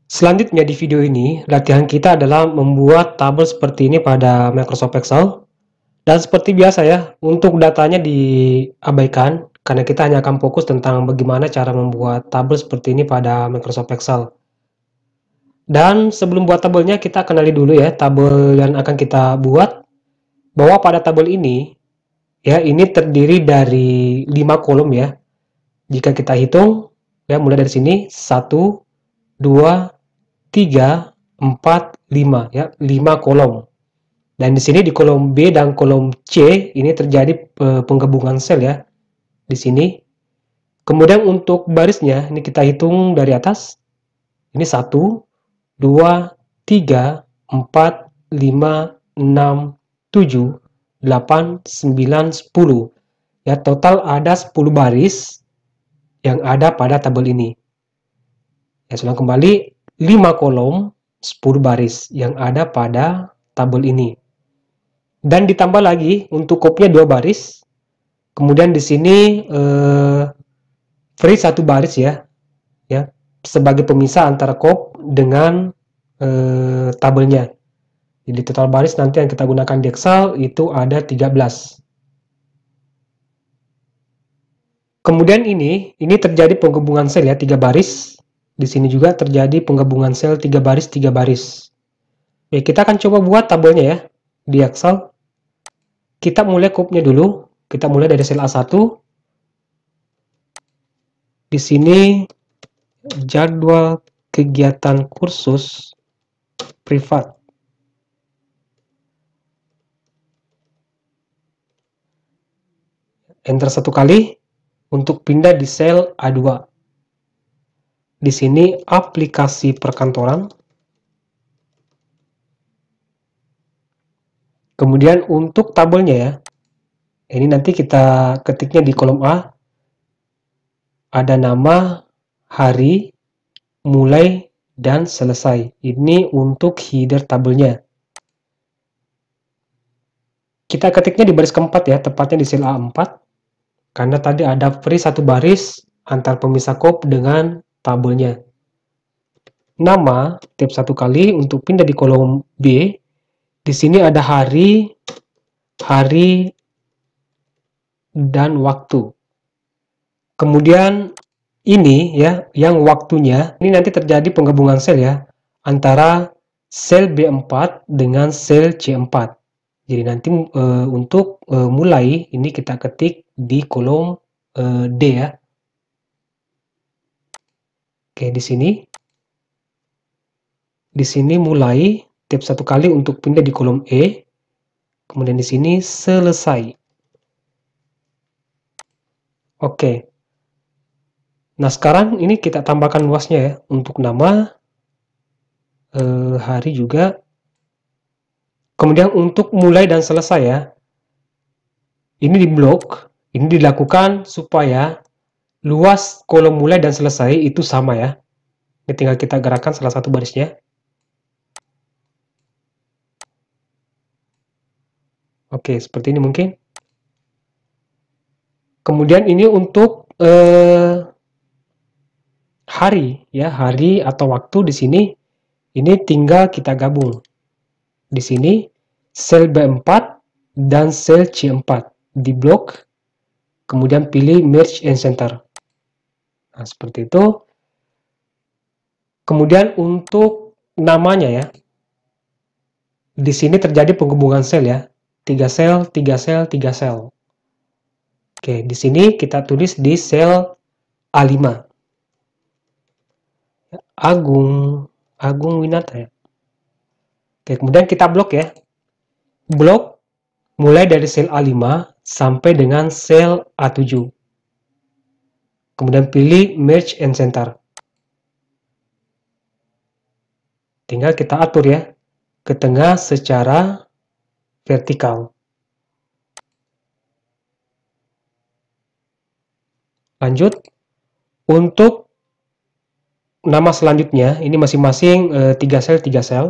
Selanjutnya di video ini, latihan kita adalah membuat tabel seperti ini pada Microsoft Excel. Dan seperti biasa ya, untuk datanya diabaikan, karena kita hanya akan fokus tentang bagaimana cara membuat tabel seperti ini pada Microsoft Excel. Dan sebelum buat tabelnya, kita kenali dulu ya, tabel yang akan kita buat. Bahwa pada tabel ini, ya ini terdiri dari 5 kolom ya. Jika kita hitung, ya mulai dari sini, 1, 2, 3, 4, 5 ya, 5 kolom. Dan di sini di kolom B dan kolom C ini terjadi penggabungan sel ya. Di sini. Kemudian untuk barisnya ini kita hitung dari atas. Ini 1, 2, 3, 4, 5, 6, 7, 8, 9, 10. Ya, total ada 10 baris yang ada pada tabel ini. Ya, ulang kembali, 5 kolom, 10 baris yang ada pada tabel ini. Dan ditambah lagi untuk kopnya 2 baris. Kemudian di sini free 1 baris ya. Ya, sebagai pemisah antara kop dengan tabelnya. Jadi total baris nanti yang kita gunakan di Excel itu ada 13. Kemudian ini terjadi penggabungan sel ya, 3 baris. Di sini juga terjadi penggabungan sel 3 baris, 3 baris. Oke, kita akan coba buat tabelnya ya di Excel. Kita mulai kopnya dulu. Kita mulai dari sel A1. Di sini jadwal kegiatan kursus privat. Enter 1 kali untuk pindah di sel A2. Di sini aplikasi perkantoran. Kemudian untuk tabelnya ya, ini nanti kita ketiknya di kolom A. Ada nama, hari, mulai, dan selesai. Ini untuk header tabelnya. Kita ketiknya di baris keempat ya, tepatnya di sel A4. Karena tadi ada free 1 baris antar pemisah kop dengan tabelnya. Nama, tab 1 kali untuk pindah di kolom B. Di sini ada hari, dan waktu. Kemudian ini ya, yang waktunya, ini nanti terjadi penggabungan sel ya, antara sel B4 dengan sel C4. Jadi nanti untuk mulai, ini kita ketik di kolom D ya. Oke, di sini. Di sini mulai, tab 1 kali untuk pindah di kolom E. Kemudian di sini selesai. Oke. Nah, sekarang ini kita tambahkan luasnya ya. Untuk nama, hari juga. Kemudian untuk mulai dan selesai ya. Ini di blok. Ini dilakukan supaya luas kolom mulai dan selesai itu sama ya. Ini tinggal kita gerakkan salah satu barisnya. Oke, seperti ini mungkin. Kemudian ini untuk hari ya, hari atau waktu di sini ini tinggal kita gabung. Di sini sel B4 dan sel C4 di blok, kemudian pilih merge and center. Nah, seperti itu. Kemudian untuk namanya ya, di sini terjadi penggabungan sel ya, 3 sel, 3 sel, 3 sel. Oke, di sini kita tulis di sel A5. Agung Winata ya. Oke, kemudian kita blok ya. Blok mulai dari sel A5 sampai dengan sel A7. Kemudian pilih merge and center. Tinggal kita atur ya ke tengah secara vertikal. Lanjut. Untuk nama selanjutnya, ini masing-masing 3 sel, 3 sel.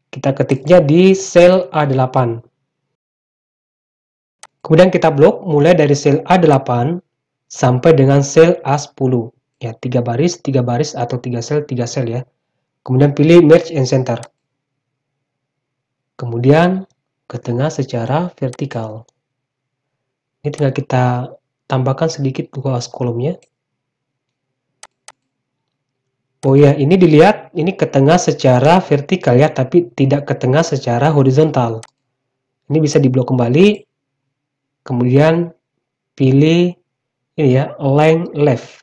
Kita ketiknya di sel A8. Kemudian kita blok mulai dari sel A8 sampai dengan sel A10. Ya, 3 baris, 3 baris atau 3 sel, 3 sel ya. Kemudian pilih Merge and Center. Kemudian ke tengah secara vertikal. Ini tinggal kita tambahkan sedikit luas kolomnya. Oh ya, ini dilihat, ini ke tengah secara vertikal ya, tapi tidak ke tengah secara horizontal. Ini bisa diblok kembali, kemudian pilih ini ya, align left.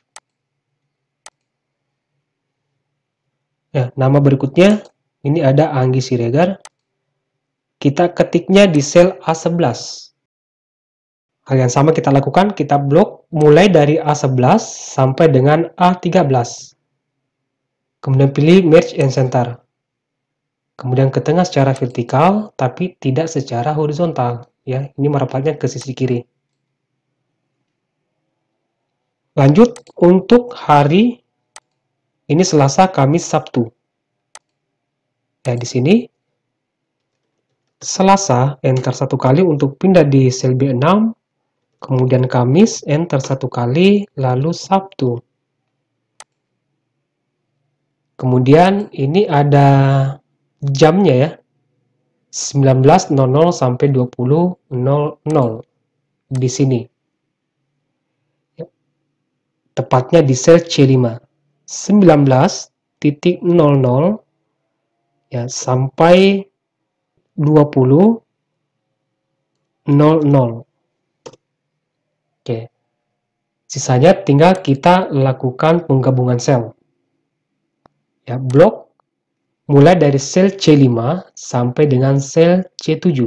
Ya, nama berikutnya, ini ada Anggi Siregar. Kita ketiknya di sel A11. Hal yang sama kita lakukan, kita blok mulai dari A11 sampai dengan A13. Kemudian pilih Merge and Center. Kemudian ke tengah secara vertikal, tapi tidak secara horizontal. Ya, ini merapatnya ke sisi kiri. Lanjut untuk hari ini Selasa, Kamis, Sabtu. Ya, di sini Selasa, enter satu kali untuk pindah di sel B6. Kemudian Kamis, enter satu kali, lalu Sabtu. Kemudian ini ada jamnya ya, 19.00 sampai 20.00 di sini. Tepatnya di sel C5. 19.00 ya sampai 20.00. Oke. Sisanya tinggal kita lakukan penggabungan sel. Ya, blok mulai dari sel C5 sampai dengan sel C7.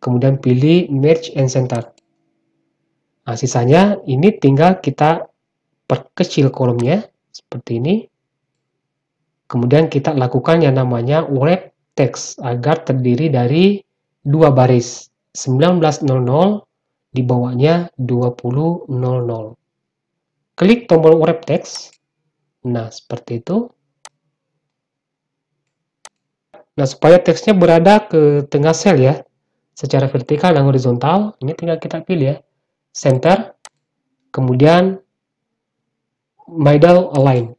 Kemudian pilih Merge and Center. Nah, sisanya ini tinggal kita perkecil kolomnya seperti ini. Kemudian kita lakukan yang namanya wrap text agar terdiri dari dua baris. 19.00 di bawahnya 20.00. Klik tombol wrap text. Nah, seperti itu. Nah, supaya teksnya berada ke tengah sel ya, secara vertikal dan horizontal, ini tinggal kita pilih ya, center, kemudian middle align.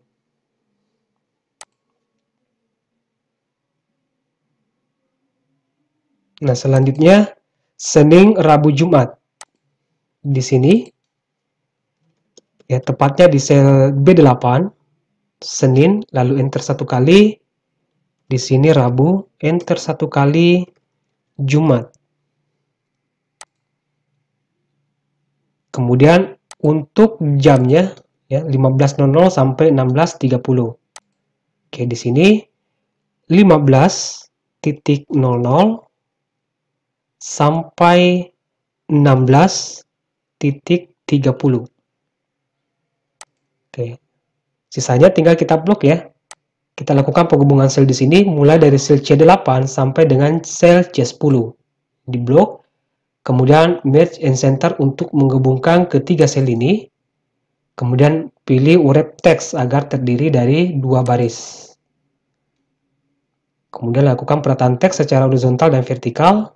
Nah, selanjutnya Senin, Rabu, Jumat. Di sini ya tepatnya di sel B8, Senin, lalu enter satu kali. Di sini Rabu, enter satu kali, Jumat. Kemudian untuk jamnya ya 15.00 sampai 16.30. Oke, di sini 15.00 sampai 16.30. Oke. Sisanya tinggal kita blok ya. Kita lakukan penghubungan sel di sini mulai dari sel C8 sampai dengan sel C10. Di blok, kemudian Merge and Center untuk menggabungkan ketiga sel ini. Kemudian pilih wrap text agar terdiri dari dua baris. Kemudian lakukan perataan teks secara horizontal dan vertikal.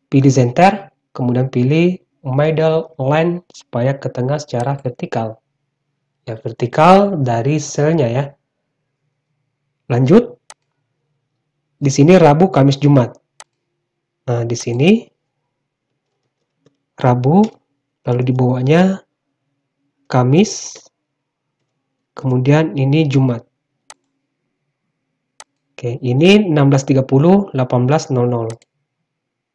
Pilih Center, kemudian pilih Middle Line supaya ke tengah secara vertikal. Ya, vertikal dari selnya ya. Lanjut. Di sini Rabu, Kamis, Jumat. Nah, di sini Rabu, lalu di bawahnya Kamis, kemudian ini Jumat. Oke, ini 16.30, 18.00.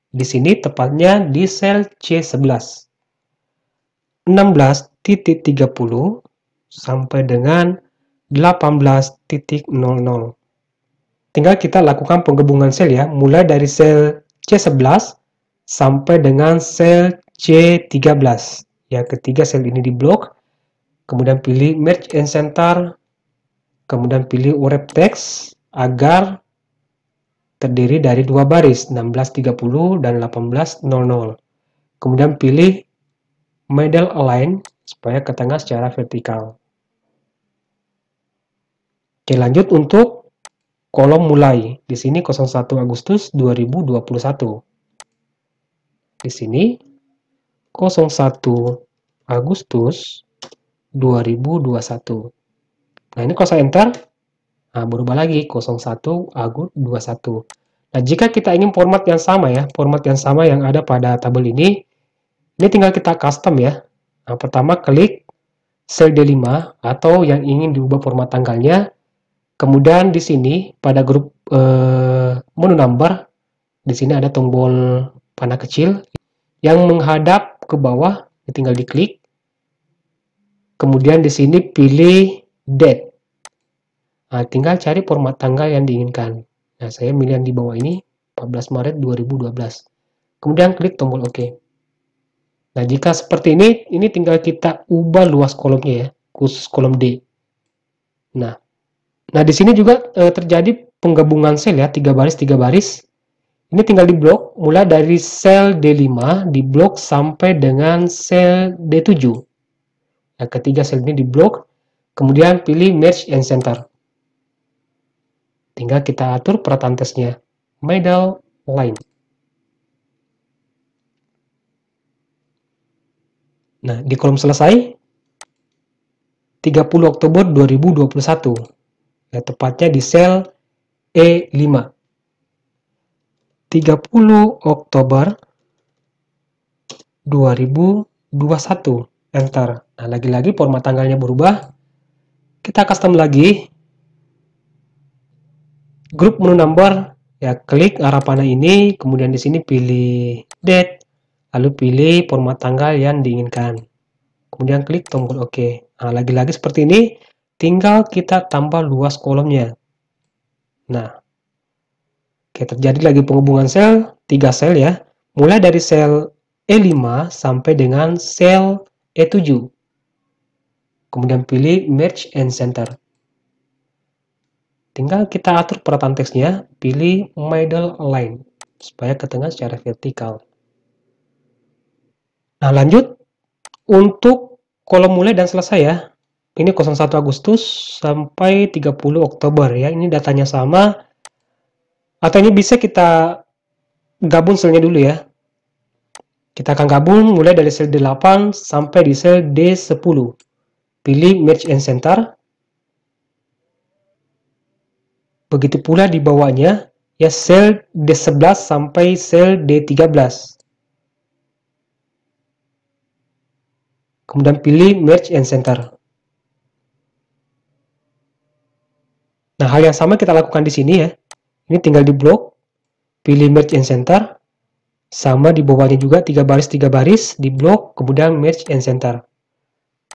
Di sini tepatnya di sel C11. 16.30 sampai dengan 18.00. Tinggal kita lakukan penggabungan sel ya, mulai dari sel C11 sampai dengan sel C13. Ya, ketiga sel ini di blok. Kemudian pilih Merge and Center. Kemudian pilih wrap text agar terdiri dari dua baris, 16.30 dan 18.00. Kemudian pilih Middle Align supaya ke tengah secara vertikal. Oke, lanjut untuk kolom mulai. Di sini 01 Agustus 2021. Di sini 01 Agustus 2021. Nah, ini kalau saya enter, Nah, berubah lagi 01 Agustus 21. Nah, jika kita ingin format yang sama ya, format yang sama yang ada pada tabel ini tinggal kita custom ya. Nah, pertama klik sel D5 atau yang ingin diubah format tanggalnya. Kemudian di sini pada grup menu number, di sini ada tombol panah kecil yang menghadap ke bawah, tinggal diklik. Kemudian di sini pilih date. Nah, tinggal cari format tanggal yang diinginkan. Nah, saya milih yang di bawah ini, 14 Maret 2012. Kemudian klik tombol OK. Nah, jika seperti ini tinggal kita ubah luas kolomnya ya, khusus kolom D. Nah, di sini juga terjadi penggabungan sel ya, 3 baris 3 baris. Ini tinggal diblok mulai dari sel D5 diblok sampai dengan sel D7. Yang ketiga sel ini diblok, kemudian pilih Merge and Center. Tinggal kita atur perataan teksnya, middle line. Nah, di kolom selesai, 30 Oktober 2021. Ya, tepatnya di sel E5. 30 Oktober 2021. Enter. Nah, lagi-lagi format tanggalnya berubah. Kita custom lagi. Grup menu number, ya klik arah panah ini, kemudian di sini pilih date, lalu pilih format tanggal yang diinginkan. Kemudian klik tombol OK. Nah, lagi-lagi seperti ini, tinggal kita tambah luas kolomnya. Nah, oke, terjadi lagi penghubungan sel, 3 sel ya, mulai dari sel E5 sampai dengan sel E7. Kemudian pilih Merge and Center. Tinggal kita atur perataan teksnya, pilih middle line, supaya ke tengah secara vertikal. Nah, lanjut untuk kolom mulai dan selesai ya. Ini 01 Agustus sampai 30 Oktober ya. Ini datanya sama. Atau ini bisa kita gabung selnya dulu ya. Kita akan gabung mulai dari sel D8 sampai di sel D10. Pilih Merge and Center. Begitu pula di bawahnya, ya sel D11 sampai sel D13. Kemudian pilih Merge and Center. Nah, hal yang sama kita lakukan di sini ya. Ini tinggal di blok, pilih Merge and Center. Sama di bawahnya juga 3 baris di blok, kemudian Merge and Center.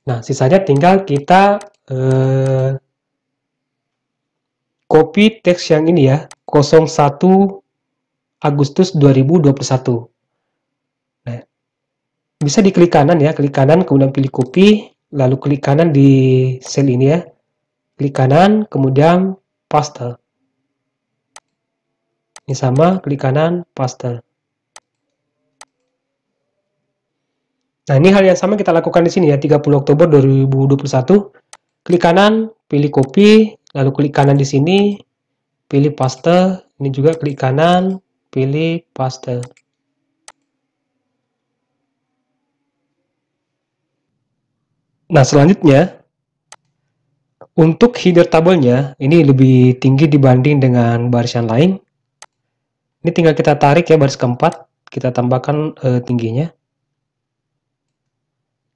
Nah, sisanya tinggal kita copy teks yang ini ya, 01 Agustus 2021. Nah, bisa diklik kanan ya, klik kanan kemudian pilih copy, lalu klik kanan di sel ini ya. Klik kanan, kemudian paste. Ini sama, klik kanan, paste. Nah, ini hal yang sama kita lakukan di sini ya, 30 Oktober 2021. Klik kanan, pilih copy, lalu klik kanan di sini, pilih paste. Ini juga klik kanan, pilih paste. Nah, selanjutnya, untuk header tabelnya, ini lebih tinggi dibanding dengan baris yang lain. Ini tinggal kita tarik ya baris keempat, kita tambahkan tingginya.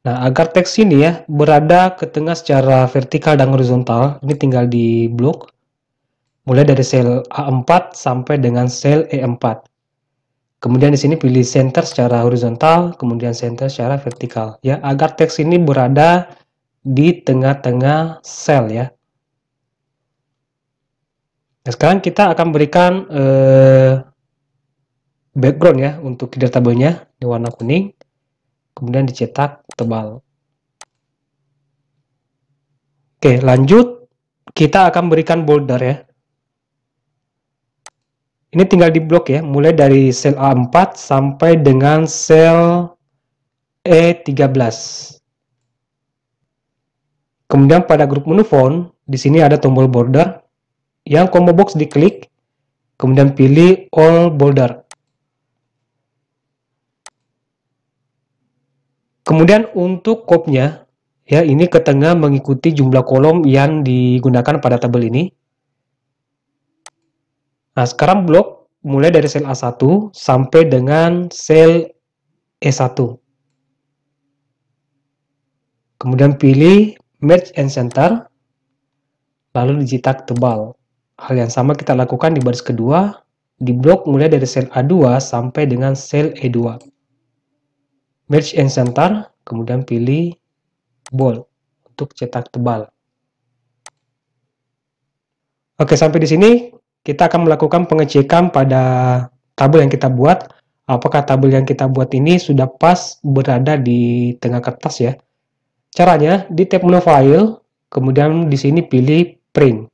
Nah, agar teks ini ya berada ke tengah secara vertikal dan horizontal, ini tinggal di blok. Mulai dari sel A4 sampai dengan sel E4. Kemudian di sini pilih center secara horizontal, kemudian center secara vertikal ya, agar teks ini berada di tengah-tengah sel ya. Nah, sekarang kita akan berikan background ya untuk header tabelnya di warna kuning, kemudian dicetak tebal. Oke, lanjut kita akan berikan border ya. Ini tinggal di blok ya, mulai dari sel A4 sampai dengan sel E13. Kemudian pada grup menu font, di sini ada tombol border, yang combo box diklik, kemudian pilih all border. Kemudian untuk kopnya, ya ini ke tengah mengikuti jumlah kolom yang digunakan pada tabel ini. Nah, sekarang blok mulai dari sel A1 sampai dengan sel E1. Kemudian pilih Merge and Center, lalu dicetak tebal. Hal yang sama kita lakukan di baris kedua, di blok mulai dari sel A2 sampai dengan sel E2. Merge and Center, kemudian pilih Bold untuk cetak tebal. Oke, sampai di sini kita akan melakukan pengecekan pada tabel yang kita buat. Apakah tabel yang kita buat ini sudah pas berada di tengah kertas ya. Caranya, di tab menu File, kemudian di sini pilih Print.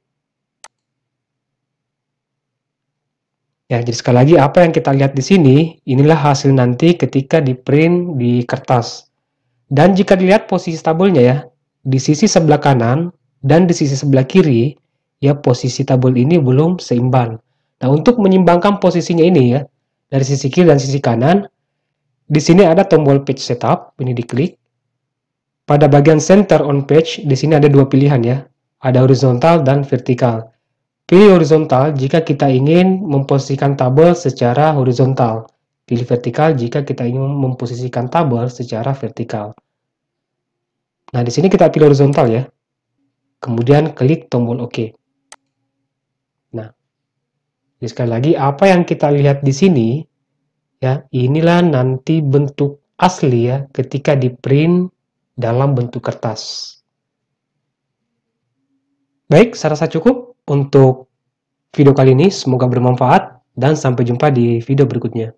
Ya, jadi sekali lagi apa yang kita lihat di sini, inilah hasil nanti ketika di print di kertas. Dan jika dilihat posisi tabelnya ya, di sisi sebelah kanan dan di sisi sebelah kiri, ya posisi tabel ini belum seimbang. Nah, untuk menyimbangkan posisinya ini ya, dari sisi kiri dan sisi kanan, di sini ada tombol Page Setup, ini diklik. Pada bagian Center on Page, di sini ada dua pilihan ya, ada horizontal dan vertikal. Pilih horizontal jika kita ingin memposisikan tabel secara horizontal. Pilih vertikal jika kita ingin memposisikan tabel secara vertikal. Nah, di sini kita pilih horizontal ya. Kemudian klik tombol OK. Nah, jadi sekali lagi apa yang kita lihat di sini ya, inilah nanti bentuk asli ya ketika di print dalam bentuk kertas. Baik, saya rasa cukup untuk video kali ini. Semoga bermanfaat dan sampai jumpa di video berikutnya.